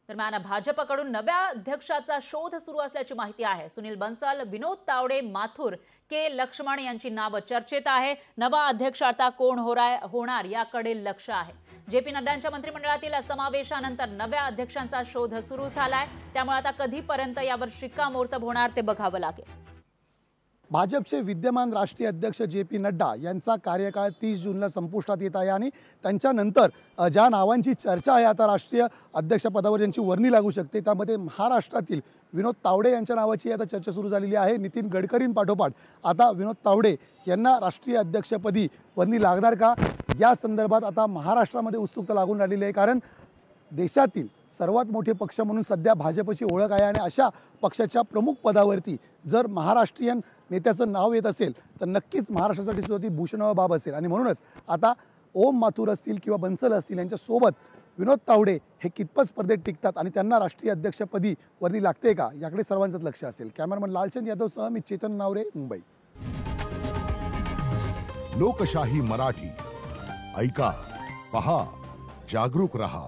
दरम्यान भाजपकडून नव्या अध्यक्षाचा शोध सुरू असल्याची माहिती आहे। सुनील बन्सल, विनोद तावडे, माथुर, के लक्ष्मण यांची नावं चर्चेत आहे। नवा अध्यक्ष आता कोण होणार याकडे लक्ष आहे। जेपी नड्डांच्या मंत्रिमंडळातील समावेशानंतर नव्या अध्यक्षांचा शोध सुरू झालाय, त्यामुळे आता कधीपर्यंत यावर शिक्कामोर्तब होणार ते बघावं लागेल। भाजपचे विद्यमान राष्ट्रीय अध्यक्ष जेपी नड्डा यांचा कार्यकाळ 30 जूनला संपुष्टात येत आहे आणि त्यांच्यानंतर ज्या नावांची चर्चा आहे आता राष्ट्रीय अध्यक्षपदावर ज्यांची वर्णी लागू शकते त्यामध्ये महाराष्ट्रातील विनोद तावडे यांच्या नावाची आता चर्चा सुरू झालेली आहे। नितीन गडकरींपाठोपाठ आता विनोद तावडे यांना राष्ट्रीय अध्यक्षपदी वर्णी लागणार का या संदर्भात आता महाराष्ट्रामध्ये उत्सुकता लागून राहिलेली आहे। कारण देशातील सर्वात मोठे पक्ष म्हणून सध्या भाजपची ओळख आहे आणि अशा पक्षाच्या प्रमुख पदावरती जर महाराष्ट्रीयन नेत्याचं नाव येत असेल तर नक्कीच महाराष्ट्रासाठी सुद्धा ती भूषणावह बाब असेल। आणि म्हणूनच आता ओम माथुर असतील किंवा बन्सल असतील यांच्यासोबत विनोद तावडे हे कितपत स्पर्धेत टिकतात आणि त्यांना राष्ट्रीय अध्यक्षपदी वर्णी लागते का याकडे सर्वांचंच लक्ष असेल। कॅमेरामन लालचंद यादवसह मी चेतन नावरे, मुंबई। लोकशाही मराठी ऐका, पहा, जागरूक रहा।